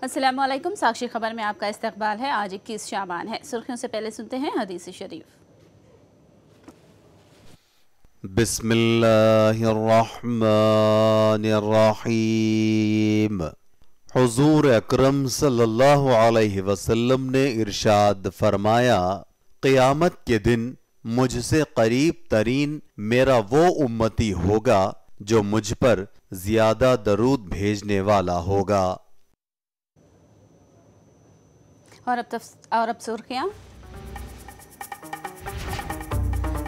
अस्सलाम वालेकुम। साक्षी खबर में आपका इस्तकबाल है। आज 21 शाबान है। सुर्खियों से पहले सुनते हैं हदीस शरीफ। बिस्मिल्लाहिर्रहमानिर्रहीम। हुजूर अकरम सल्लल्लाहु अलैहि वसल्लम ने इरशाद फरमाया, क़यामत के दिन मुझसे करीब तरीन मेरा वो उम्मती होगा जो मुझ पर ज्यादा दरूद भेजने वाला होगा। और अब सुर्खियां।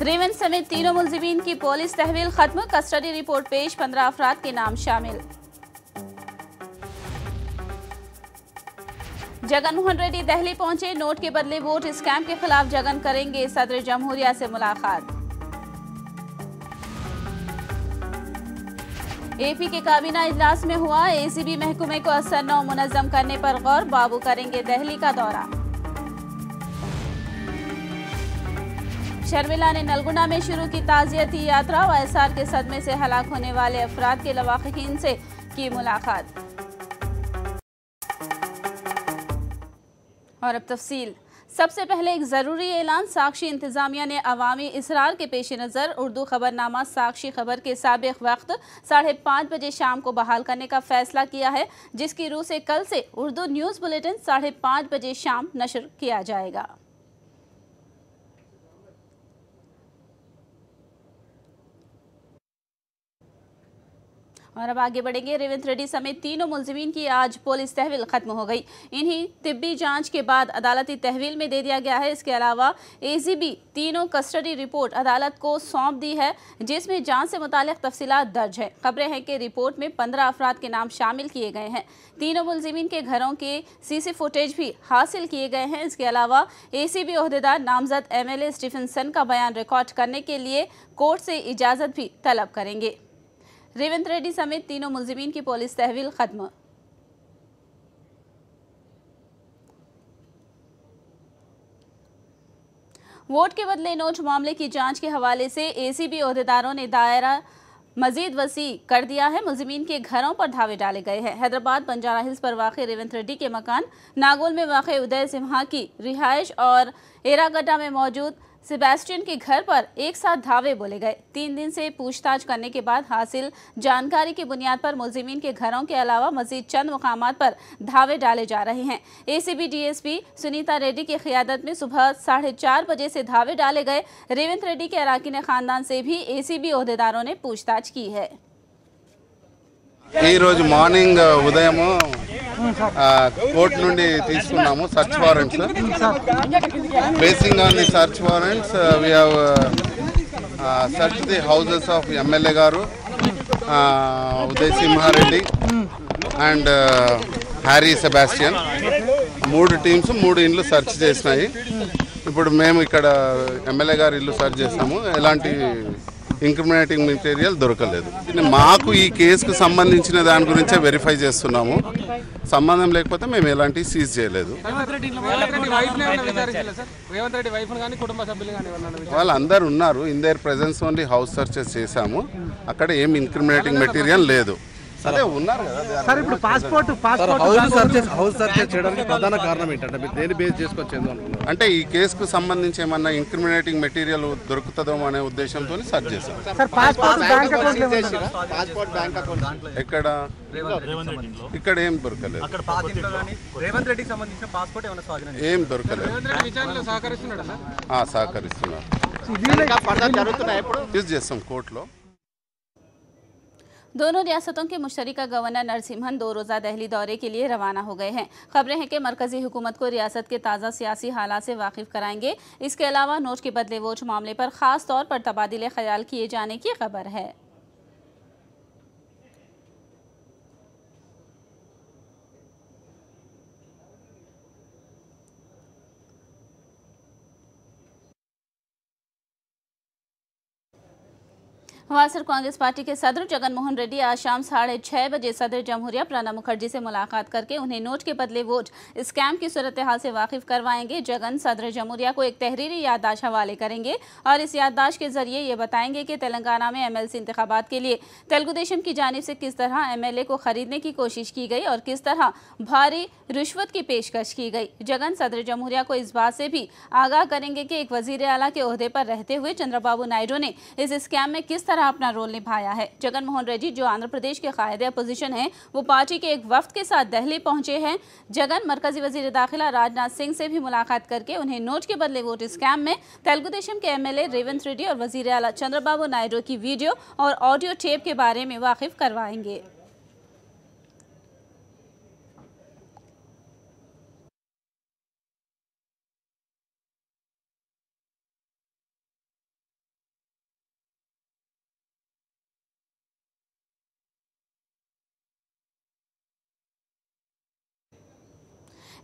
रेवंत समेत तीनों मुल्जिमीन की पुलिस तहवील खत्म। कस्टडी रिपोर्ट पेश। 15 अफराद के नाम शामिल। जगनमोहन रेड्डी दिल्ली पहुंचे। नोट के बदले वोट स्कैम के खिलाफ जगन करेंगे सदर जमहूरिया से मुलाकात। एपी के काबीना इजलास में हुआ एसीबी महकमे को असर 9 मुनज़्ज़म करने पर गौर। बाबू करेंगे दिल्ली का दौरा। शर्मिला ने नलगुना में शुरू की ताज़ियती यात्रा। वायएसआर के सदमे से हलाक होने वाले अफराद के लवाहिकीन से की मुलाकात। और अब तफसील। सबसे पहले एक ज़रूरी ऐलान। साक्षी इंतज़ामिया ने अवामी इसरार के पेश नज़र उर्दू खबरनामा साक्षी खबर के साबिक़ वक्त 5:30 बजे शाम को बहाल करने का फैसला किया है, जिसकी रूह से कल से उर्दू न्यूज़ बुलेटिन 5:30 बजे शाम नशर किया जाएगा। और अब आगे बढ़ेंगे। रेवंत रेड्डी समेत तीनों मुल्जिमीन की आज पुलिस तहवील खत्म हो गई। इन्हीं तिब्बी जांच के बाद अदालती तहवील में दे दिया गया है। इसके अलावा एसीबी तीनों कस्टडी रिपोर्ट अदालत को सौंप दी है, जिसमें जांच से मुताल्लिक़ तफसीलात दर्ज है। खबरें हैं कि रिपोर्ट में 15 अफराद के नाम शामिल किए गए हैं। तीनों मुल्जिमीन के घरों के सीसी फुटेज भी हासिल किए गए हैं। इसके अलावा एसीबी ओहदेदार नामजद MLA स्टीफनसन का बयान रिकॉर्ड करने के लिए कोर्ट से इजाज़त भी तलब करेंगे। रेवंत रेड्डी समेत तीनों मुल्जिमीन की पुलिस तहवील खत्म। वोट के बदले नोट मामले की जांच के हवाले से एसीबी ओहदेदारों ने दायरा मजीद वसी कर दिया है। मुल्जिमीन के घरों पर धावे डाले गए हैं। हैदराबाद बंजारा हिल्स पर वाक़ रेवंत रेड्डी के मकान, नागोल में वाक़ उदय सिम्हा की रिहाइश और एरागड्डा में मौजूद सेबेस्टियन के घर पर एक साथ धावे बोले गए। 3 दिन से पूछताछ करने के बाद हासिल जानकारी की बुनियाद पर मुल्जिमीन के घरों के अलावा मजीद चंद मुकामात पर धावे डाले जा रहे हैं। एसीबी DSP सुनीता रेड्डी की क़ियादत में सुबह 4:30 बजे से धावे डाले गए। रेवंत रेड्डी के अराकीन खानदान से भी एसीबी ओहदेदारों ने पूछताछ की है। మార్నింగ్ ఉదయం కోర్టు నుండి తీసుకున్నాము search warrants. Basing on the search warrants we have search the houses of MLA గారు, Uday Simha Reddy and Harry Sebastian. 3 teams 3 ఇండ్లు సెర్చ్ చేసినాయి. ఇప్పుడు మేము ఇక్కడ MLA గారి ఇల్లు సెర్చ్ చేస్తాము. ఎలాంటి ఇంక్రిమినేటింగ్ మెటీరియల్ దొరకలేదు. మాకు ఈ కేసుకు సంబంధించిన దాని గురించే వెరిఫై చేస్తున్నాము. సంబంధం లేకపోతే మేము ఎలాంటి సీజ్ చేయలేదు. వాళ్ళందరూ ఉన్నారు. In there presence only house searches చేశాము. అక్కడ ఏం ఇంక్రిమినేటింగ్ మెటీరియల్ లేదు. అదే ఉన్నారు కదా సార్. ఇప్పుడు పాస్పోర్ట్ హౌస్ సర్చెస్ చేయడానికి ప్రధాన కారణం ఏంటంటే మీరు దేని బేస్ చేసుకొని చెందుతున్నారు? అంటే ఈ కేసుకు సంబంధించి ఏమన్నా ఇంక్రిమినేటింగ్ మెటీరియల్ దొరుకుతుందో అనే ఉద్దేశంతో సర్చ్ చేశాం. ఎక్కడ ఇక్కడ ఏం దొరకలేదు. ఏం దొరకలేదు. సహకరిస్తున్నారు. యూజ్ చేస్తాం కోర్టులో. दोनों रियासतों के मुश्तरका गवर्नर नरसिम्हन 2 रोज़ा दिल्ली दौरे के लिए रवाना हो गए हैं। खबरें हैं कि मरकजी हुकूमत को रियासत के ताज़ा सियासी हालात से वाकिफ कराएंगे। इसके अलावा नोट के बदले वोट मामले पर ख़ास तौर पर तबादले ख्याल किए जाने की खबर है। वासर कांग्रेस पार्टी के सदर जगन मोहन रेड्डी आज शाम 6:30 बजे सदर जमहूरिया प्रणब मुखर्जी से मुलाकात करके उन्हें नोट के बदले वोट स्कैम की सूरत हाल से वाकिफ करवाएंगे। जगन सदर जमहूरिया को एक तहरीरी याददाश्त हवाले करेंगे और इस याददाश्त के जरिए ये बताएंगे कि तेलंगाना में एमएलसी इंतखाबात के लिए तेलुगु देशम की जानिब से किस तरह एमएलए को खरीदने की कोशिश की गई और किस तरह भारी रिश्वत की पेशकश की गई। जगन सदर जमहूरिया को इस बात से भी आगाह करेंगे कि एक वजीर आला के ओहदे पर रहते हुए चंद्रबाबू नायडू ने इस स्कैम में किस तरह अपना रोल निभाया है। जगन मोहन रेड्डी जो आंध्र प्रदेश के कायदे अपोजिशन हैं, वो पार्टी के एक वफ्द के साथ दिल्ली पहुंचे हैं। जगन मरकजी वजीर दाखिला राजनाथ सिंह से भी मुलाकात करके उन्हें नोट के बदले वोट स्कैम में तेलुगु देशम के एमएलए रेवंत रेड्डी और वजीर आला चंद्रबाबू नायडू की वीडियो और ऑडियो टेप के बारे में वाकिफ करवाएंगे।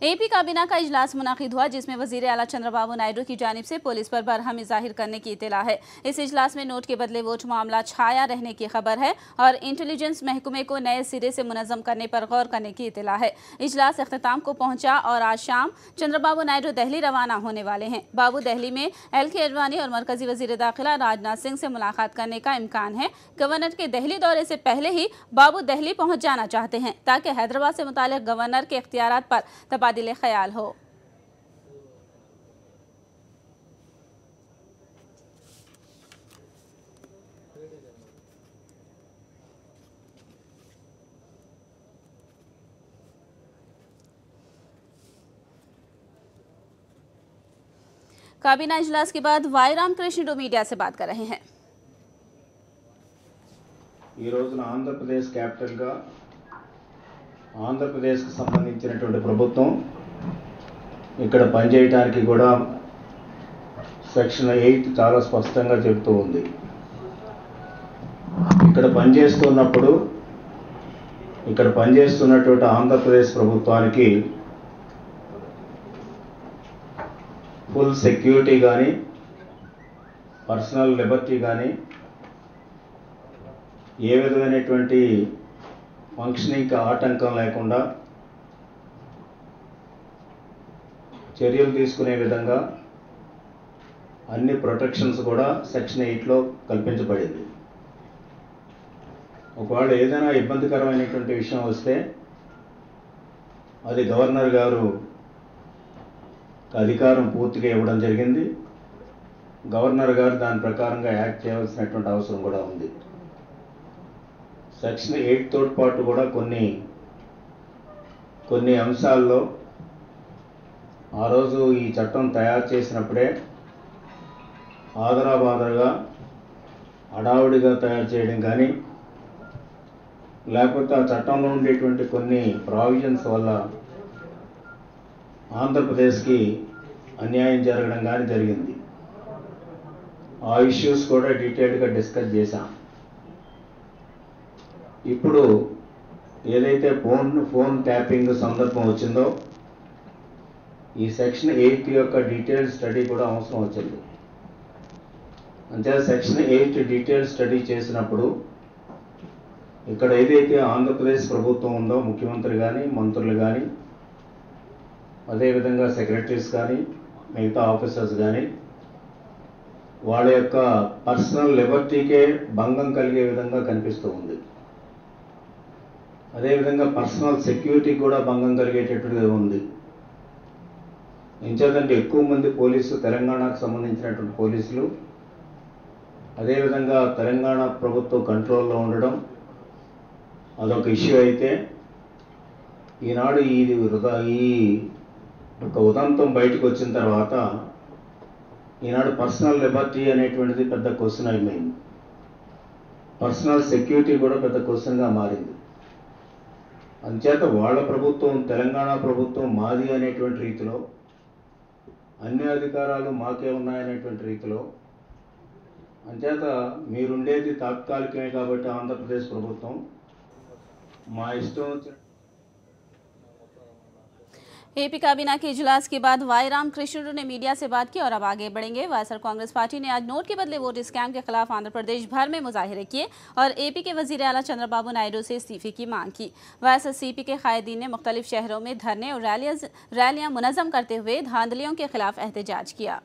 एपी काबीना का इजलास मुनाकिद हुआ जिसमें वजीर आला चंद्रबाबू नायडू की जानिब से पुलिस पर बरहमी जाहिर करने की इत्तला है। इस इजलास में नोट के बदले वोट मामला छाया रहने की खबर है और इंटेलिजेंस महकमे को नए सिरे से मुनज़्ज़म करने पर गौर करने की इत्तला है। इजलास अख्ताम को पहुंचा और आज शाम चंद्रबाबू नायडू दिल्ली रवाना होने वाले हैं। बाबू दिल्ली में LK अडवाणी और मरकजी वजीर दाखिला राजनाथ सिंह से मुलाकात करने का इम्कान है। गवर्नर के दिल्ली दौरे से पहले ही बाबू दिल्ली पहुंच जाना चाहते हैं ताकि हैदराबाद से मुताल्लिक़ गवर्नर के इख्तियारात पर तबादिले ख्याल हो। काबीना इजलास के बाद वाई रामकृष्ण मीडिया से बात कर रहे हैं। आंध्र प्रदेश कैपिटल का आंध्र प्रदेश की संबंधिंचिनటువంటి ప్రభుత్వం ఇక్కడ పనిచేయడానికి కూడా సెక్షన్ 8 చాలా స్పష్టంగా చెప్తూ ఉంది। ఇక్కడ పనిచేస్తున్నటువంటి ఆంధ్రప్రదేశ్ ప్రభుత్వానికి ఫుల్ సెక్యూరిటీ కానీ పర్సనల్ లిబర్టీ కానీ ఏ విధమైనటువంటి ఫంక్షనింగ్ ఆటంకం లేకుండా చర్యలు తీసుకునే విధంగా అన్ని ప్రొటెక్షన్స్ కూడా సెక్షన్ 8లో కల్పించబడింది। ఒకవేళ ఏదైనా ఇబ్బందికరమైనటువంటి విషయం వస్తే అది గవర్నర్ గారు అధికారం పూర్తిగా ఇవ్వడం జరిగింది। గవర్నర్ గారు దాని ప్రకారంగా యాక్ట్ చేయాల్సినటువంటి అవసరం కూడా ఉంది। సెక్షన్ 8 తోటి పాటు కూడా కొన్ని అంశాల్లో ఆ రోజు ఈ చట్టం తయారు చేసినప్పుడే ఆదరాబాదరగా హడావుడిగా తయారు చేయడం కానీ లేకపోతే ఆ చట్టంలో ఉండేటువంటి కొన్ని ప్రావిజన్స్ వల్ల ఆంధ్రప్రదేశ్కి అన్యాయం జరగడం కానీ జరిగింది। ఆ ఇష్యూస్ కూడా డీటెయిల్డ్గా డిస్కస్ చేశాం। ఇప్పుడు ఏదైతే ఫోన్ ట్యాపింగ్ సందర్భం వచ్చిందో ఈ సెక్షన్ 8 యొక్క డీటెయిల్ స్టడీ కూడా అవసరం వచ్చింది। అంటే సెక్షన్ 8 డీటెయిల్ స్టడీ చేసినప్పుడు ఇక్కడ ఏదైతే ఆంధ్రప్రదేశ్ ప్రభుత్వం ఉందో ముఖ్యమంత్రి కానీ మంత్రులు కానీ అదేవిధంగా సెక్రటరీస్ కానీ మిగతా ఆఫీసర్స్ కానీ వాళ్ళ యొక్క పర్సనల్ లిబర్టీకే భంగం కలిగే విధంగా కనిపిస్తూ ఉంది। అదేవిధంగా పర్సనల్ సెక్యూరిటీ కూడా భంగం కలిగేటట్టుగా ఉంది। ఇంచేతంటే ఎక్కువ మంది పోలీసులు తెలంగాణకు సంబంధించినటువంటి పోలీసులు అదేవిధంగా తెలంగాణ ప్రభుత్వ కంట్రోల్లో ఉండడం అదొక ఇష్యూ అయితే ఈనాడు ఈ ఒక ఉదంతం బయటకు వచ్చిన తర్వాత ఈనాడు పర్సనల్ లిబర్టీ అనేటువంటిది పెద్ద క్వశ్చన్ అయిపోయింది। పర్సనల్ సెక్యూరిటీ కూడా పెద్ద క్వశ్చన్గా మారింది। అంచేత వాళ్ళ ప్రభుత్వం తెలంగాణ ప్రభుత్వం మాది అనేటువంటి రీతిలో అన్ని అధికారాలు మాకే ఉన్నాయనేటువంటి రీతిలో అంచేత మీరుండేది తాత్కాలికమే కాబట్టి ఆంధ్రప్రదేశ్ ప్రభుత్వం మా ఇష్టం एपी काबीना के इजलास के बाद वाई राम कृष्णन ने मीडिया से बात की और अब आगे बढ़ेंगे। वाईएसआर कांग्रेस पार्टी ने आज नोट के बदले वोट स्कैम के खिलाफ आंध्र प्रदेश भर में मुजाहिरे किए और एपी के वजीर आला चंद्रबाबू नायडू से इस्तीफे की मांग की। वाईएसआरसीपी के कायदीन ने मुख्तलिफ शहरों में धरने और रैलियां मुनज़्ज़म करते हुए धांधलियों के खिलाफ एहतजाज किया।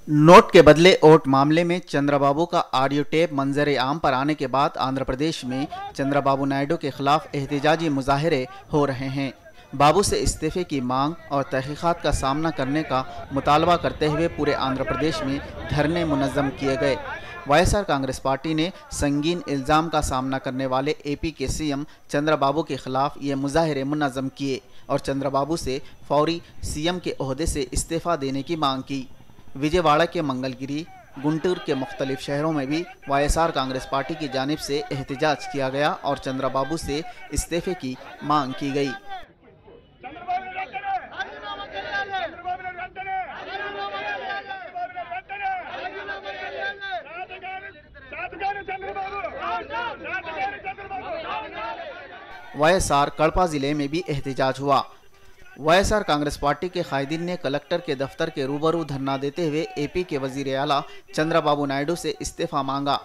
नोट के बदले वोट मामले में चंद्रबाबू का ऑडियो टेप मंजर आम पर आने के बाद आंध्र प्रदेश में चंद्रबाबू नायडू के खिलाफ एहतजाजी मुजाहिरे हो रहे हैं। बाबू से इस्तीफे की मांग और तहकीकात का सामना करने का मुतालबा करते हुए पूरे आंध्र प्रदेश में धरने मुनज़्ज़म किए गए। वाईएसआर कांग्रेस पार्टी ने संगीन इल्ज़ाम का सामना करने वाले एपी के सीएम चंद्रबाबू के खिलाफ ये मुजाहिरे मुनज़्ज़म किए और चंद्रबाबू से फौरी सीएम के ओहदे से इस्तीफ़ा देने की मांग की। विजयवाड़ा के मंगलगिरी, गुंटूर के मुख्तलिफ शहरों में भी वाईएसआर कांग्रेस पार्टी की जानिब से एहतजाज किया गया और चंद्रबाबू से इस्तीफे की मांग की गई। वाईएसआर कड़पा जिले में भी एहतजाज हुआ। वाईएसआर कांग्रेस पार्टी के कायदीन ने कलेक्टर के दफ्तर के रूबरू धरना देते हुए एपी के वजीर आला चंद्रबाबू नायडू से इस्तीफा मांगा।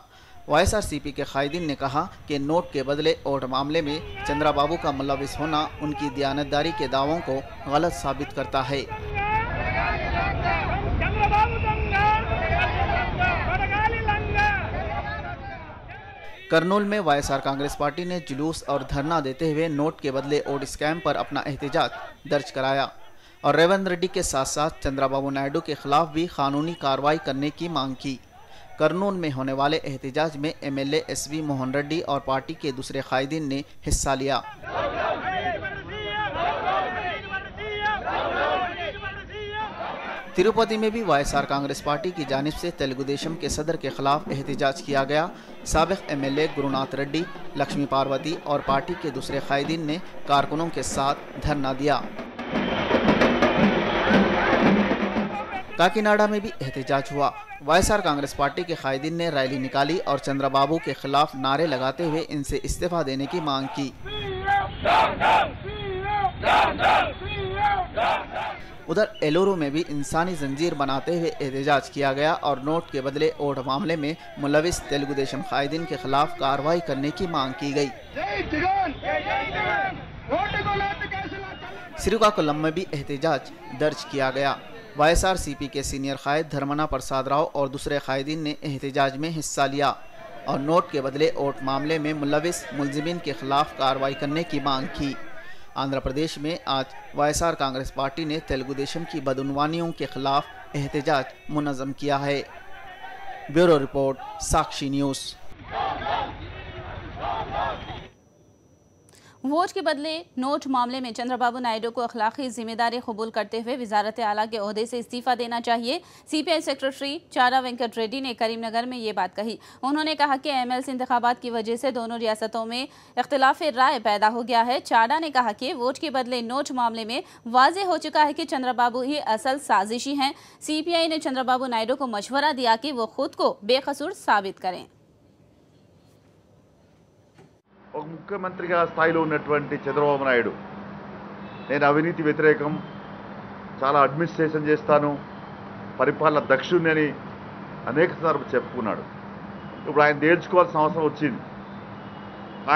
वाईएसआरसीपी के कायदीन ने कहा कि नोट के बदले वोट मामले में चंद्रबाबू का मुलविस होना उनकी दयानतदारी के दावों को गलत साबित करता है। करनूल में वाईएसआर कांग्रेस पार्टी ने जुलूस और धरना देते हुए नोट के बदले वोट स्कैम पर अपना एहतजाज दर्ज कराया और रेवंत रेड्डी के साथ साथ चंद्रबाबू नायडू के खिलाफ भी कानूनी कार्रवाई करने की मांग की। करनूल में होने वाले एहतजाज में एमएलए एसवी मोहन रेड्डी और पार्टी के दूसरे कायदीन ने हिस्सा लिया। तिरुपति में भी वाईएसआर कांग्रेस पार्टी की जानिब से तेलुगु देशम के सदर के खिलाफ एहतजाज किया गया। साबिक एमएलए गुरुनाथ रेड्डी, लक्ष्मी पार्वती और पार्टी के दूसरे कायदीन ने कारकुनों के साथ धरना दिया। काकीनाडा में भी एहतजाज हुआ। वाईएसआर कांग्रेस पार्टी के कायदीन ने रैली निकाली और चंद्रबाबू के खिलाफ नारे लगाते हुए इनसे इस्तीफा देने की मांग की। उधर एलोरू में भी इंसानी जंजीर बनाते हुए एहतजाज किया गया और नोट के बदले वोट मामले में मुलविस तेलुगु देशम कायदीन के खिलाफ कार्रवाई करने की मांग की गई। श्रीकाकुलम में भी एहतजाज दर्ज किया गया। वाईएसआरसीपी के सीनियर कायद धर्मना प्रसाद राव और दूसरे कायदीन ने एहतजाज में हिस्सा लिया और नोट के बदले वोट मामले में मुलविस मुलजिमीन के खिलाफ कार्रवाई करने की मांग की। आंध्र प्रदेश में आज वाईएसआर कांग्रेस पार्टी ने तेलुगु देशम की बदउनवानियों के खिलाफ एहतजाज मुनज़्ज़म किया है। ब्यूरो रिपोर्ट, साक्षी न्यूज़। वोट के बदले नोट मामले में चंद्रबाबू नायडू को अखलाकी जिम्मेदारी कबूल करते हुए वजारत आला के ओहदे से इस्तीफा देना चाहिए। सीपीआई सेक्रेटरी चारा वेंकट रेड्डी ने करीमनगर में ये बात कही। उन्होंने कहा कि एमएलसी इंतखाबात की वजह से दोनों रियासतों में इख्तिलाफ राय पैदा हो गया है। चारा ने कहा कि वोट के बदले नोट मामले में वाज़ेह हो चुका है कि चंद्रबाबू ही असल साजिशी हैं। सीपीआई ने चंद्रबाबू नायडू को मशवरा दिया कि वो खुद को बेकसूर साबित करें। ఒక ముఖ్యమంత్రిగా స్థాయిలో ఉన్నటువంటి చంద్రబాబు నాయుడు నేను అవినీతి వ్యతిరేకం, చాలా అడ్మినిస్ట్రేషన్ చేస్తాను, పరిపాలన దక్షుణ్ణి అని అనేకసార్లు చెప్పుకున్నాడు. ఇప్పుడు ఆయన తేల్చుకోవాల్సిన అవసరం వచ్చింది.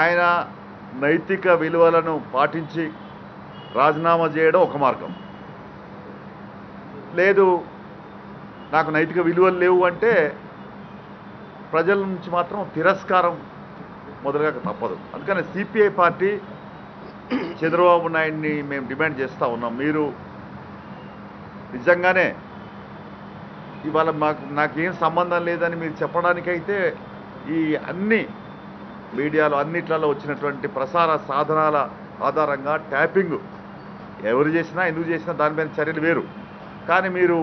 ఆయన నైతిక విలువలను పాటించి రాజీనామా చేయడం ఒక మార్గం. లేదు నాకు నైతిక విలువలు లేవు అంటే ప్రజల నుంచి మాత్రం తిరస్కారం మొదలుగా తప్పదు. అందుకని సిపిఐ పార్టీ చంద్రబాబు నాయుడిని మేము డిమాండ్ చేస్తూ ఉన్నాం. మీరు నిజంగానే ఇవాళ నాకేం సంబంధం లేదని మీరు చెప్పడానికైతే ఈ అన్ని మీడియాలో అన్నిట్లలో వచ్చినటువంటి ప్రసార సాధనాల ఆధారంగా ట్యాపింగ్ ఎవరు చేసినా ఎందుకు చేసినా దాని మీద చర్యలు వేరు. కానీ మీరు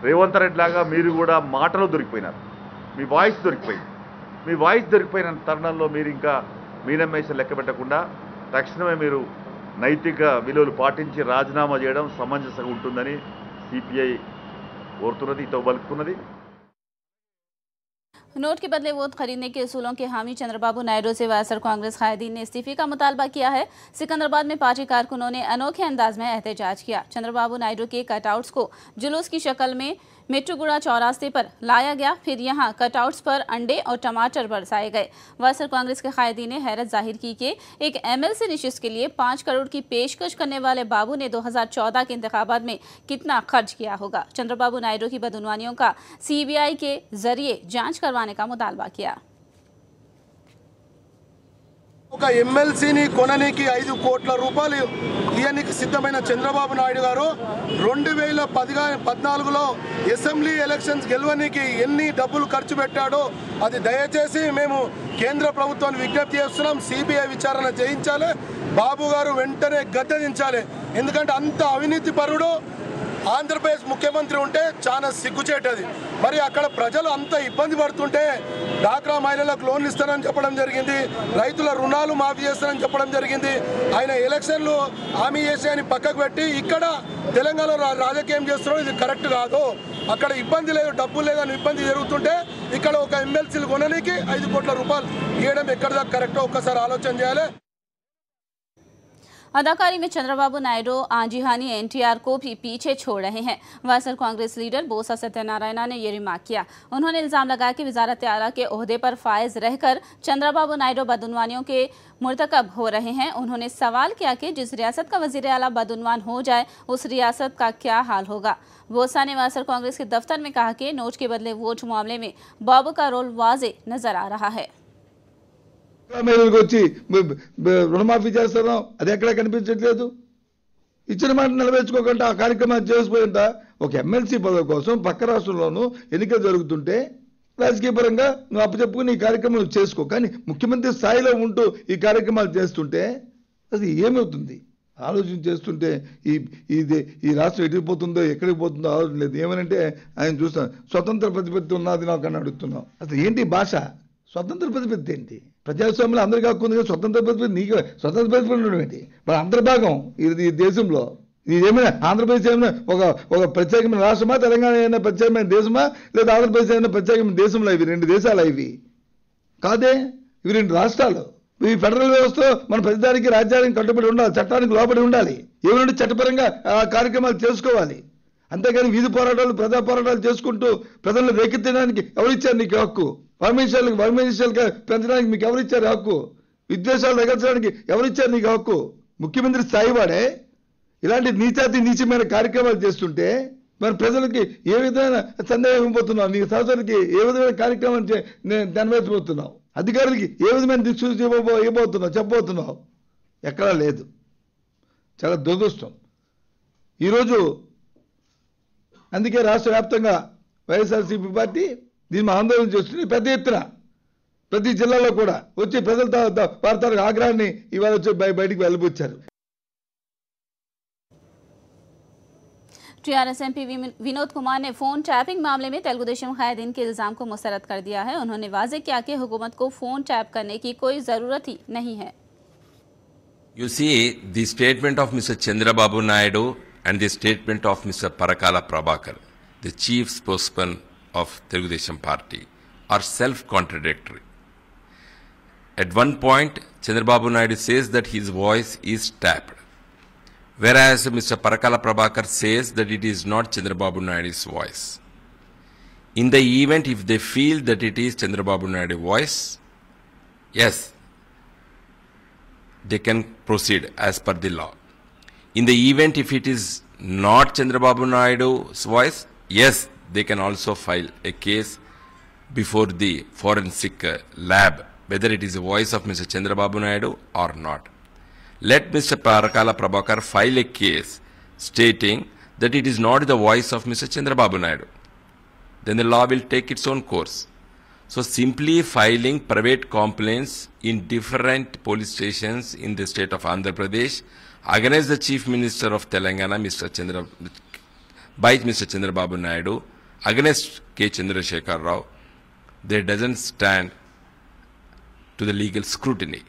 రేవంత్ రెడ్డి లాగా మీరు కూడా మాటలో దొరికిపోయినారు. మీ వాయిస్ దొరికిపోయింది. మీ వాయిస్ దొరికిపోయిన తరుణంలో మీరు ఇంకా మీనమేషన్ లెక్క పెట్టకుండా తక్షణమే మీరు నైతిక విలువలు పాటించి రాజీనామా చేయడం సమంజసంగా ఉంటుందని సిపిఐ కోరుతున్నది, ఇతో పలుకుతున్నది. नोट के बदले वोट खरीदने के उसूलों के हामी चंद्रबाबू नायडू से वायएसआर कांग्रेस कायदीन ने इस्तीफे का मुतालबा किया है। सिकंदराबाद में पार्टी कारकुनों ने अनोखे अंदाज में एहतजाज किया। चंद्रबाबू नायडू के कटआउट्स को जुलूस की शक्ल में मेट्रोगुड़ा चौरास्ते पर लाया गया, फिर यहां कटआउट्स पर अंडे और टमाटर बरसाए गए। वायएसआर कांग्रेस के कायदीन ने हैरत जाहिर की कि एक एमएलसी नशिस्त के लिए 5 करोड़ की पेशकश करने वाले बाबू ने 2014 के इंतखाबात में कितना खर्च किया होगा। चंद्रबाबू नायडू की बदउनवानियों का सीबीआई के जरिए जांच करवाने का मुतालबा किया। ఒక ఎమ్మెల్సీని కొననీకి 5 కోట్ల రూపాయలు ఇయ్యనికి సిద్ధమైన చంద్రబాబు నాయుడు గారు 2014లో అసెంబ్లీ ఎలక్షన్స్ గెలవనీకి ఎన్ని డబ్బులు ఖర్చు పెట్టాడో అది దయచేసి మేము కేంద్ర ప్రభుత్వాన్ని విజ్ఞప్తి చేస్తున్నాం। సిబిఐ విచారణ చేయించాలి, బాబు గారు వెంటనే గద్దె దించాలి। ఎందుకంటే అంత అవినీతి పరుడు ఆంధ్రప్రదేశ్ ముఖ్యమంత్రి ఉంటే చాలా సిగ్గుచేటది। మరి అక్కడ ప్రజలు అంత ఇబ్బంది పడుతుంటే డాక్రా మహిళలకు లోన్లు ఇస్తారని చెప్పడం జరిగింది, రైతుల రుణాలు మాఫీ చేస్తారని చెప్పడం జరిగింది। ఆయన ఎలక్షన్లు హామీ చేసి ఆయన పక్కకు పెట్టి ఇక్కడ తెలంగాణలో రాజకీయం చేస్తున్నాడు, ఇది కరెక్ట్ కాదు। అక్కడ ఇబ్బంది లేదు, డబ్బులు లేదని ఇబ్బంది జరుగుతుంటే ఇక్కడ ఒక ఎమ్మెల్సీలు కొనడానికి 5 కోట్ల రూపాయలు ఇవ్వడం ఎక్కడ దాకా కరెక్టో ఒక్కసారి ఆలోచన చేయాలి। अदाकारी में चंद्रबाबू नायडू आंजीहानी एनटीआर को भी पीछे छोड़ रहे हैं। वायएसआर कांग्रेस लीडर बोसा सत्यनारायण ने ये रिमार्क किया। उन्होंने इल्जाम लगाया कि वजारत आला के ओहदे पर फायज रहकर चंद्रबाबू नायडू बदउनवानियों के मुर्तकब हो रहे हैं। उन्होंने सवाल किया कि जिस रियासत का वजीर आला बदउनवान हो जाए उस रियासत का क्या हाल होगा। बोसा ने वायएसआर कांग्रेस के दफ्तर में कहा कि नोट के बदले वोट मामले में बाबू का रोल वाजे नजर आ रहा है। మహిళలకు వచ్చి రుణమాఫీ చేస్తాను, అది ఎక్కడా కనిపించట్లేదు। ఇచ్చిన మాట నిలబెట్టుకోకుండా ఆ కార్యక్రమాన్ని చేసిపోయింట ఒక ఎమ్మెల్సీ పదవి కోసం పక్క రాష్ట్రంలోనూ ఎన్నికలు జరుగుతుంటే రాజకీయ పరంగా నువ్వు అప్పచెప్పుకుని ఈ కార్యక్రమం చేసుకో, కానీ ముఖ్యమంత్రి స్థాయిలో ఉంటూ ఈ కార్యక్రమాలు చేస్తుంటే అది ఏమవుతుంది ఆలోచన చేస్తుంటే ఈ రాష్ట్రం ఎటుపోతుందో ఎక్కడికి పోతుందో ఆలోచన లేదు। ఏమనంటే ఆయన చూస్తాం స్వతంత్ర ప్రతిపత్తి ఉన్నది నాకు అని అడుగుతున్నాం। అసలు ఏంటి భాష? స్వతంత్ర ప్రతిపత్తి ఏంటి? ప్రజాస్వామ్యంలో అందరికీ హక్కు ఉంది, స్వతంత్ర ప్రతిపత్తి నీకు స్వతంత్ర ప్రతిపత్తి ఉండడం ఏంటి? మన అంతర్భాగం ఇది దేశంలో। ఇది ఏమైనా ఆంధ్రప్రదేశ్ ఏమైనా ఒక ప్రత్యేకమైన రాష్ట్రమా, తెలంగాణ ఏమైనా ప్రత్యేకమైన దేశమా, లేదా ఆంధ్రప్రదేశ్ ఏమైనా ప్రత్యేకమైన దేశంలో? ఇవి 2 దేశాలు, ఇవి కాదే, ఇవి 2 రాష్ట్రాలు। ఈ ఫెడరల్ వ్యవస్థలో మన ప్రతిదానికి రాజ్యానికి కట్టుబడి ఉండాలి, చట్టానికి లోబడి ఉండాలి, ఏమైనా చట్టపరంగా ఆ కార్యక్రమాలు చేసుకోవాలి। అంతేగాని వీధి పోరాటాలు ప్రజా పోరాటాలు చేసుకుంటూ ప్రజలను రేకెత్తడానికి ఎవరిచ్చారు నీకు హక్కు? వర్మేషాలకు పెంచడానికి మీకు ఎవరిచ్చారు హక్కు? విద్వేషాలు రగల్చడానికి ఎవరిచ్చారు నీకు హక్కు? ముఖ్యమంత్రి స్థాయి వాడే ఇలాంటి నీచమైన కార్యక్రమాలు చేస్తుంటే మన ప్రజలకి ఏ విధమైన సందేహం ఇవ్వబోతున్నావు? నీ సహచరులకి ఏ విధమైన కార్యక్రమం నెరవేర్చబోతున్నావు? అధికారులకి ఏ విధమైన దిక్సూచి ఇవ్వబోతున్నావు, చెప్పబోతున్నావు? ఎక్కడా లేదు। చాలా దురదృష్టం। ఈరోజు అందుకే రాష్ట్ర వ్యాప్తంగా వైఎస్ఆర్సీపీ పార్టీ దీన్ని ఆందోళన చేస్తుంది। పెద్ద ఎత్తున ప్రతి జిల్లాలో కూడా వచ్చి ప్రజలతో వారి ఆగ్రహాన్ని ఇవాళ వచ్చి బయటికి వెళ్ళబోచ్చారు। टीआरएस एमपी विनोद कुमार ने फोन टैपिंग मामले में तेलुगुदेशम कायदीन के इल्जाम को मुस्तरद कर दिया है। उन्होंने वाजे किया कि हुकूमत को फोन टैप करने की कोई जरूरत ही नहीं है। You see, the statement of Mr. Chandrababu Naidu and the statement of Mr. Parakala Prabhakar, the chief spokesman of Telugudesam Party, are self-contradictory. At one point, Chandrababu Naidu says that his voice is tapped, whereas Mr. Parakala Prabhakar says that it is not Chandrababu Naidu's voice. In the event, if they feel that it is Chandrababu Naidu's voice, yes, they can proceed as per the law. In the event if it is not Chandrababu Naidu's voice, yes, they can also file a case before the forensic lab, whether it is the voice of Mr. Chandrababu Naidu or not. Let Mr. Parakala Prabhakar file a case stating that it is not the voice of Mr. Chandrababu Naidu. Then the law will take its own course. So simply filing private complaints in different police stations in the state of Andhra Pradesh against the Chief Minister of Telangana, by Mr. Chandrababu Naidu, against K. Chandrasekhar Rao, they doesn't stand to the legal scrutiny.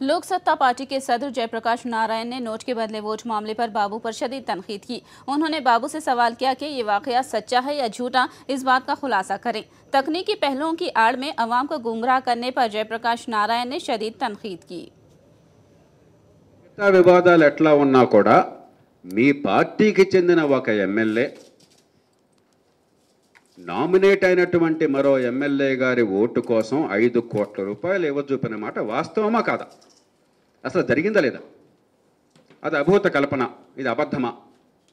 लोक सत्ता party के सदर जयप्रकाश नारायण ने note के बदले vote मामले पर बाबू पर शदीद तनकीद की। उन्होंने बाबू से सवाल किया कि ये वाकया सच्चा है या झूठा, इस बात का खुलासा करें। तकनीकी पहलुओं की आड़ में अवाम को गुमराह करने पर जयप्रकाश नारायण ने शदीद तनकीद की। వివాదాలు ఎట్లా ఉన్నా కూడా మీ పార్టీకి చెందిన ఒక ఎమ్మెల్యే నామినేట్ అయినటువంటి మరో ఎమ్మెల్యే గారి ఓటు కోసం 5 కోట్ల రూపాయలు ఇవ్వజూపిన మాట వాస్తవమా కాదా? అసలు జరిగిందా లేదా? అది అభూత కల్పన, ఇది అబద్ధమా,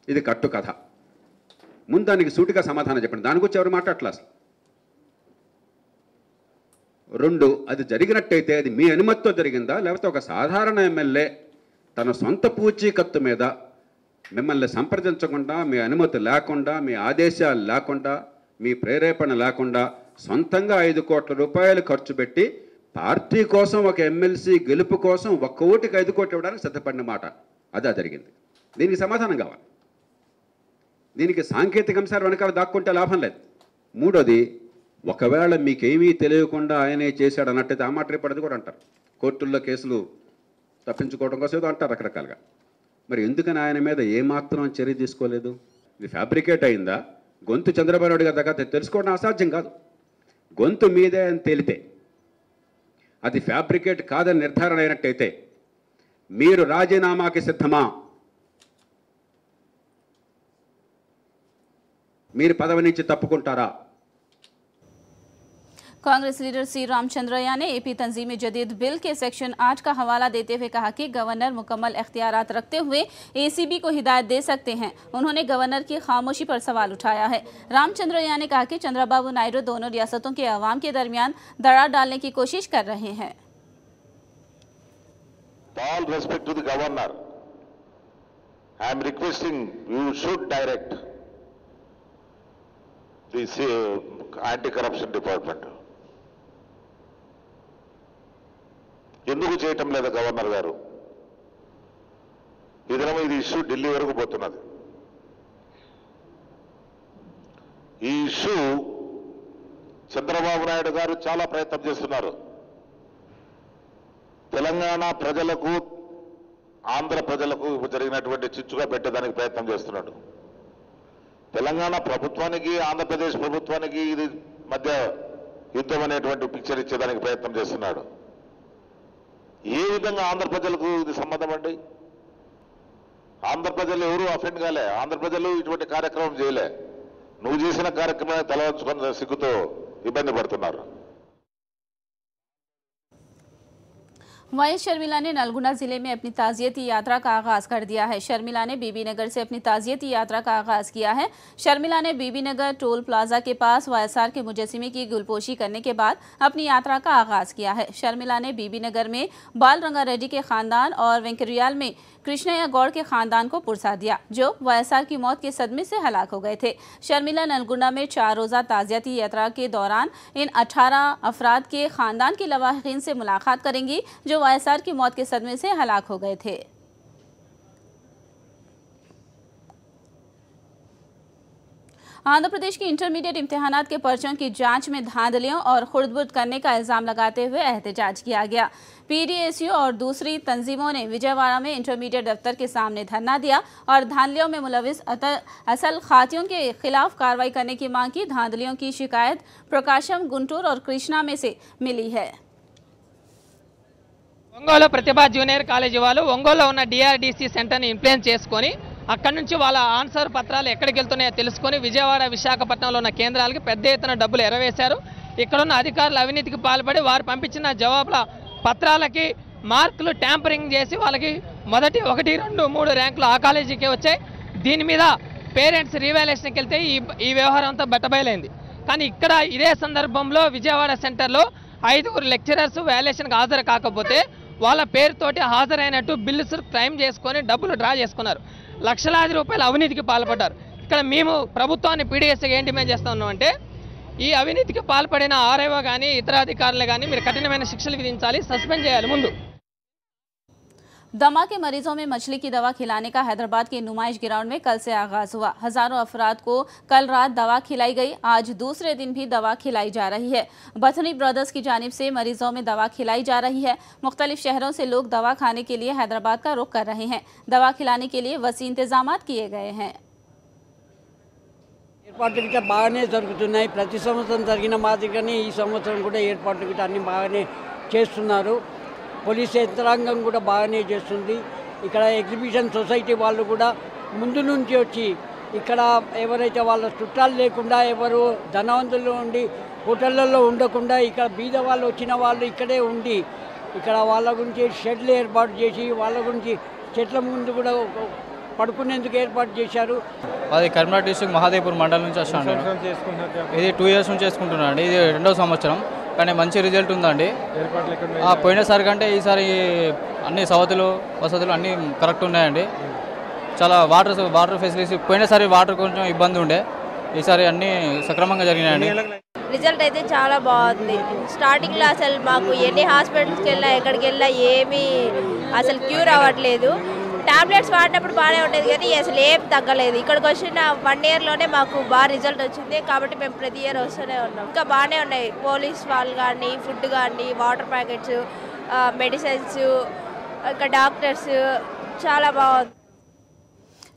ఇది కట్టు కథ? ముందు దానికి సూటిగా సమాధానం చెప్పండి. దాని గురించి ఎవరు మాట్లాడట్లా అసలు. 2, అది జరిగినట్టయితే అది మీ అనుమతితో జరిగిందా, లేకపోతే ఒక సాధారణ ఎమ్మెల్యే తన సొంత పూచీకత్తు మీద మిమ్మల్ని సంప్రదించకుండా, మీ అనుమతి లేకుండా, మీ ఆదేశాలు లేకుండా, మీ ప్రేరేపణ లేకుండా సొంతంగా 5 కోట్ల రూపాయలు ఖర్చు పెట్టి పార్టీ కోసం, ఒక ఎమ్మెల్సీ గెలుపు కోసం 1 ఓటుకి 5 కోట్లు ఇవ్వడానికి సిద్ధపడిన మాట అదే జరిగింది. దీనికి సమాధానం కావాలి. దీనికి సాంకేతిక అంశాలు వెనకాల దాక్కుంటే లాభం లేదు. 3వది, ఒకవేళ మీకేమీ తెలియకుండా ఆయనే చేశాడు అన్నట్టయితే ఆ మాట రేపటిది కూడా అంటారు. కోర్టుల్లో కేసులు తప్పించుకోవడం కోసం ఏదో అంటారు రకరకాలుగా. మరి ఎందుకని ఆయన మీద ఏమాత్రం చర్య తీసుకోలేదు? ఇది ఫ్యాబ్రికేట్ అయిందా? గొంతు చంద్రబాబు నాయుడు గారి దగ్గర తెలుసుకోవడం అసాధ్యం కాదు. గొంతు మీదే అని తేలితే, అది ఫ్యాబ్రికేట్ కాదని నిర్ధారణ అయినట్టయితే మీరు రాజీనామాకి సిద్ధమా? మీరు పదవి నుంచి తప్పుకుంటారా? कांग्रेस लीडर सी रामचंद्रया ने एपी तंजीम जदीद बिल के सेक्शन 8 का हवाला देते हुए कहा कि गवर्नर मुकम्मल इख्तियारात रखते हुए एसीबी को हिदायत दे सकते हैं। उन्होंने गवर्नर की खामोशी पर सवाल उठाया है। रामचंद्रया ने कहा कि चंद्रबाबू नायडू दोनों रियासतों के अवाम के दरमियान दरार डालने की कोशिश कर रहे हैं। All respect to the governor, I am requesting you should direct the anti-corruption department. ఎందుకు చేయటం లేదా గవర్నర్ గారు? ఇది ఇష్యూ ఢిల్లీ వరకు పోతున్నది. ఈ ఇష్యూ చంద్రబాబు నాయుడు గారు చాలా ప్రయత్నం చేస్తున్నారు. తెలంగాణ ప్రజలకు, ఆంధ్ర ప్రజలకు జరిగినటువంటి చిచ్చుగా పెట్టడానికి ప్రయత్నం చేస్తున్నాడు. తెలంగాణ ప్రభుత్వానికి, ఆంధ్రప్రదేశ్ ప్రభుత్వానికి ఇది మధ్య యుద్ధం అనేటువంటి పిక్చర్ ఇచ్చేదానికి ప్రయత్నం చేస్తున్నాడు. ఏ విధంగా ఆంధ్ర ప్రజలకు ఇది సంబంధం అండి? ఆంధ్ర ప్రజలు ఎవరు అఫెండ్ కాలే, ఆంధ్ర ప్రజలు ఇటువంటి కార్యక్రమం చేయలే. నువ్వు చేసిన కార్యక్రమాన్ని తలవంచుకున్న సిగ్గుతో ఇబ్బంది పడుతున్నారు. वहीं शर्मिला ने नलगुना जिले में अपनी ताजियती यात्रा का आगाज कर दिया है। शर्मिला ने बीबीनगर से अपनी ताजियती यात्रा का आगाज किया है। शर्मिला ने बीबीनगर टोल प्लाजा के पास वाईएसआर के मुजस्सिमे की गुलपोशी करने के बाद अपनी यात्रा का आगाज किया है। शर्मिला ने बीबीनगर में बाल रंगारेड्डी के खानदान और वेंकरियाल में कृष्णैया गौड़ के खानदान को पुरसा दिया, जो वाईएसआर की मौत के सदमे से हलाक हो गए थे। शर्मिला नलगुना में 4 रोज़ा ताजियती यात्रा के दौरान इन 18 अफराद के खानदान के लवाहिकीन से मुलाकात करेंगी, जो वाईएसआर की मौत के सदमे से हलाक हो गए थे। आंध्र प्रदेश की इंटरमीडिएट इम्तिहानात के पर्चों की जांच में धांधलियों और खुर्द-बुर्द करने का इल्जाम लगाते हुए एहतजाज किया गया। पीडीएसयू और दूसरी तंजीमों ने विजयवाड़ा में इंटरमीडिएट दफ्तर के सामने धरना दिया और धांधलियों में मुलविस असल खातियों के खिलाफ कार्रवाई करने की मांग की। धांधलियों की शिकायत प्रकाशम, गुंटूर और कृष्णा में से मिली है। ఒంగోలు ప్రతిభా జూనియర్ కాలేజీ వాళ్ళు ఒంగోలులో ఉన్న డిఆర్డిసి సెంటర్ని ఇన్ఫ్లుయెన్స్ చేసుకొని అక్కడి నుంచి వాళ్ళ ఆన్సర్ పత్రాలు ఎక్కడికి వెళ్తున్నాయో తెలుసుకొని విజయవాడ, విశాఖపట్నంలో ఉన్న కేంద్రాలకి పెద్ద ఎత్తున డబ్బులు ఎరవేశారు. ఇక్కడున్న అధికారులు అవినీతికి పాల్పడి వారు పంపించిన జవాబుల పత్రాలకి మార్కులు ట్యాంపరింగ్ చేసి వాళ్ళకి మొదటి 1, 2, 3 ర్యాంకులు ఆ కాలేజీకే వచ్చాయి. దీని మీద పేరెంట్స్ రీవాల్యుయేషన్కి వెళ్తే ఈ వ్యవహారం అంతా బట్టబయలైంది. కానీ ఇక్కడ ఇదే సందర్భంలో విజయవాడ సెంటర్లో 5 లెక్చరర్స్ వాల్యుయేషన్కి హాజరు కాకపోతే వాళ్ళ పేరుతోటి హాజరైనట్టు బిల్లుస్ క్లెయిమ్ చేసుకొని డబ్బులు డ్రా చేసుకున్నారు. లక్షలాది రూపాయల అవినీతికి పాల్పడ్డారు. ఇక్కడ మేము ప్రభుత్వాన్ని పీడీఎస్గా ఏం డిమాండ్ చేస్తా ఉన్నామంటే, ఈ అవినీతికి పాల్పడిన ఆర్ఐఓ కానీ ఇతర అధికారులు కానీ మీరు కఠినమైన శిక్షలు విధించాలి, సస్పెండ్ చేయాలి ముందు. दमा के मरीजों में मछली की दवा खिलाने का हैदराबाद के नुमाइश ग्राउंड में कल से आगाज हुआ। हजारों अफराद को कल रात दवा खिलाई गई। आज दूसरे दिन भी दवा खिलाई जा रही है। बथनी ब्रदर्स की जानिब से मरीजों में दवा खिलाई जा रही है। मुख्तलिफ शहरों से लोग दवा खाने के लिए हैदराबाद का रुख कर रहे हैं। दवा खिलाने के लिए वसी इंतजामात किए गए हैं। ఏర్పాట్లు గిట్ట బాగానే జరుగుతున్నాయి। ప్రతి సంవత్సరం జరిగిన మాదిరిగానే ఈ సంవత్సరం కూడా ఏర్పాట్లు గిట్ట అన్ని బాగానే చేస్తున్నారు। పోలీస్ యంత్రాంగం కూడా బాగానే చేస్తుంది। ఇక్కడ ఎగ్జిబిషన్ సొసైటీ వాళ్ళు కూడా ముందు నుంచి వచ్చి ఇక్కడ ఎవరైతే వాళ్ళ చుట్టాలు లేకుండా ఎవరు ధనవంతులు ఉండి హోటళ్లలో ఉండకుండా ఇక్కడ బీద వాళ్ళు వచ్చిన వాళ్ళు ఇక్కడే ఉండి ఇక్కడ వాళ్ళ గురించి షెడ్లు ఏర్పాటు చేసి వాళ్ళ గురించి చెట్ల ముందు కూడా పడుకునేందుకు ఏర్పాటు చేశారు। అది కరీంనగర్ డిస్ట్రిక్ట్ మహాదేవ్పూర్ మండలం నుంచి వచ్చాను। ఇది 2 ఇయర్స్ నుంచి చేసుకుంటున్నాను అండి। ఇది 2వ సంవత్సరం కానీ మంచి రిజల్ట్ ఉందండి। పోయినసారి కంటే ఈసారి అన్ని సవతులు వసతులు అన్నీ కరెక్ట్ ఉన్నాయండి। చాలా వాటర్ ఫెసిలిటీస్, పోయినసారి వాటర్ కొంచెం ఇబ్బంది ఉండే, ఈసారి అన్నీ సక్రమంగా జరిగినాయండి। రిజల్ట్ అయితే చాలా బాగుంది। స్టార్టింగ్లో అసలు మాకు ఎన్ని హాస్పిటల్స్కి వెళ్ళినా ఎక్కడికి వెళ్ళినా ఏమీ అసలు క్యూర్ అవ్వట్లేదు। టాబ్లెట్స్ వాడినప్పుడు బాగానే ఉండేది కానీ అసలు ఏం తగ్గలేదు। ఇక్కడికి వచ్చిన 1 ఇయర్లోనే మాకు బాగా రిజల్ట్ వచ్చింది కాబట్టి మేము ప్రతి ఇయర్ వస్తూనే ఉన్నాం। ఇంకా బాగానే ఉన్నాయి। పోలీస్ వాళ్ళు కానీ, ఫుడ్ కానీ, వాటర్ ప్యాకెట్స్, మెడిసిన్స్, ఇంకా డాక్టర్స్ చాలా బాగుంది।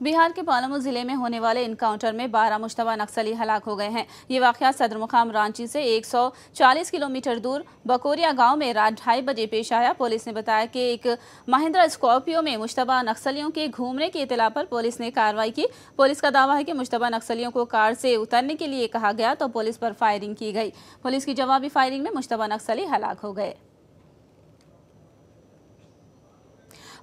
बिहार के पालामू जिले में होने वाले इनकाउंटर में 12 मुश्तबा नक्सली हलाक हो गए हैं। ये वाक़या सदर मुकाम रांची से 140 किलोमीटर दूर बकोरिया गांव में रात 2:30 बजे पेश आया। पुलिस ने बताया कि एक महिंद्रा स्कॉर्पियो में मुश्तबा नक्सलियों के घूमने की इतला पर पुलिस ने कार्रवाई की। पुलिस का दावा है कि मुश्तबा नक्सलियों को कार से उतरने के लिए कहा गया तो पुलिस पर फायरिंग की गई। पुलिस की जवाबी फायरिंग में मुश्तबा नक्सली हलाक हो गए।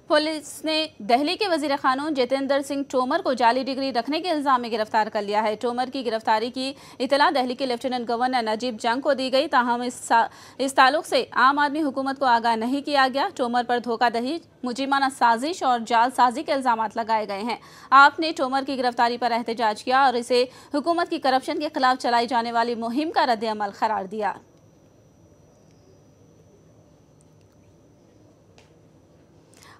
पुलिस ने दिल्ली के वजीर कानून जितेंद्र सिंह तोमर को जाली डिग्री रखने के इल्जाम में गिरफ्तार कर लिया है। तोमर की गिरफ्तारी की इतला दिल्ली के लेफ्टिनेंट गवर्नर नजीब जंग को दी गई, ताहम इस ताल्लुक से आम आदमी हुकूमत को आगाह नहीं किया गया। तोमर पर धोखाधड़ी, मुजीमाना साजिश और जालसाजी के इल्जाम लगाए गए हैं। आपने तोमर की गिरफ्तारी पर एहतजाज किया और इसे हुकूमत की करप्शन के खिलाफ चलाई जाने वाली मुहिम का रद्द-ए-अमल करार दिया।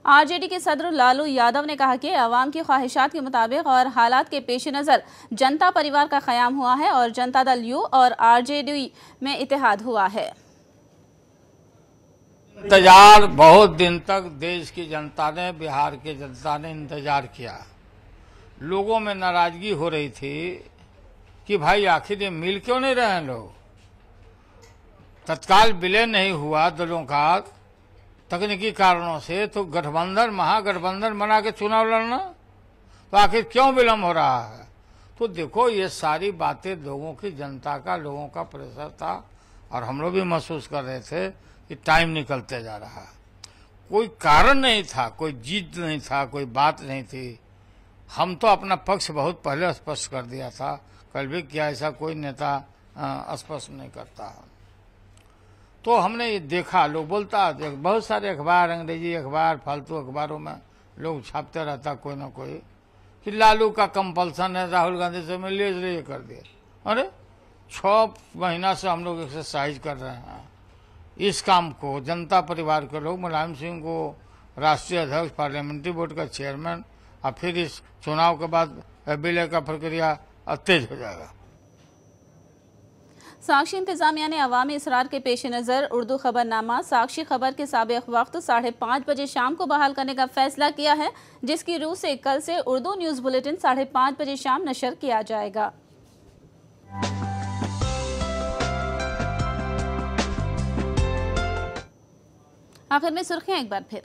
आरजेडी के सदर लालू यादव ने कहा कि अवाम की ख्वाहिशात के मुताबिक और हालात के पेश नज़र जनता परिवार का क़याम हुआ है और जनता दल यू और आरजेडी में इत्तेहाद हुआ है। इंतजार बहुत दिन तक देश की जनता ने, बिहार की जनता ने इंतजार किया। लोगों में नाराजगी हो रही थी कि भाई आखिर ये मिल क्यों नहीं रहे हैं लोग। तत्काल विलय नहीं हुआ दलों का तकनीकी कारणों से, तो गठबंधन, महागठबंधन बना के चुनाव लड़ना, तो आखिर क्यों विलम्ब हो रहा है। तो देखो ये सारी बातें लोगों की, जनता का, लोगों का प्रेशर था और हम लोग भी महसूस कर रहे थे कि टाइम निकलते जा रहा है। कोई कारण नहीं था, कोई जीत नहीं था, कोई बात नहीं थी। हम तो अपना पक्ष बहुत पहले स्पष्ट कर दिया था, कल भी किया, ऐसा कोई नेता स्पष्ट नहीं करता। तो हमने ये देखा, लोग बोलता, बहुत सारे अखबार, अंग्रेजी अखबार, फालतू अखबारों में लोग छापते रहता कोई ना कोई कि लालू का कंपल्सन है, राहुल गांधी से मिलिए इसलिए कर दिए। अरे 6 महीना से हम लोग एक्सरसाइज कर रहे हैं इस काम को। जनता परिवार के लोग, मुलायम सिंह को राष्ट्रीय अध्यक्ष, पार्लियामेंट्री बोर्ड का चेयरमैन, और फिर इस चुनाव के बाद विलय का प्रक्रिया तेज हो जाएगा। साक्षी इंतजामिया ने अवामी इसरार के पेश नज़र उर्दू खबरनामा साक्षी खबर के साबिक वक्त 5:30 बजे शाम को बहाल करने का फैसला किया है, जिसकी रूह से कल से उर्दू न्यूज़ बुलेटिन 5:30 बजे शाम नशर किया जाएगा। आखिर में सुर्खियां एक बार फिर।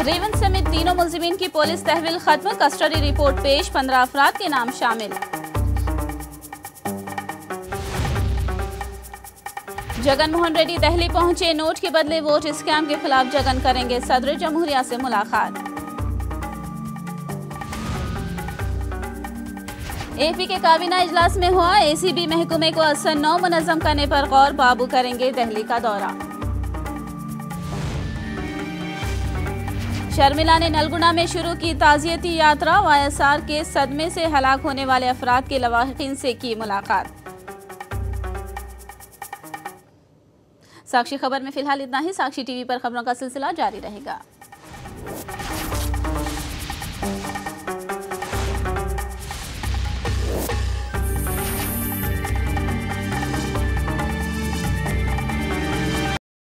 रेवंत समेत तीनों मुलजिमीन की पुलिस तहवील खत्म, कस्टडी रिपोर्ट पेश, 15 अफराद के नाम शामिल। जगन मोहन रेड्डी दिल्ली पहुंचे, नोट के बदले वोट स्कैम के खिलाफ जगन करेंगे सदर जमहूरिया से मुलाकात। एपी के काबीना इजलास में हुआ एसीबी महकमे को असर 9 मुनज़्ज़म करने पर गौर, बाबू करेंगे दिल्ली का दौरा। शर्मिला ने नलगुना में शुरू की ताज़ियती यात्रा, वायएसआर के सदमे से हलाक होने वाले अफराद के लवाहिकीन से की मुलाकात। साक्षी खबर में फिलहाल इतना ही। साक्षी टीवी पर खबरों का सिलसिला जारी रहेगा।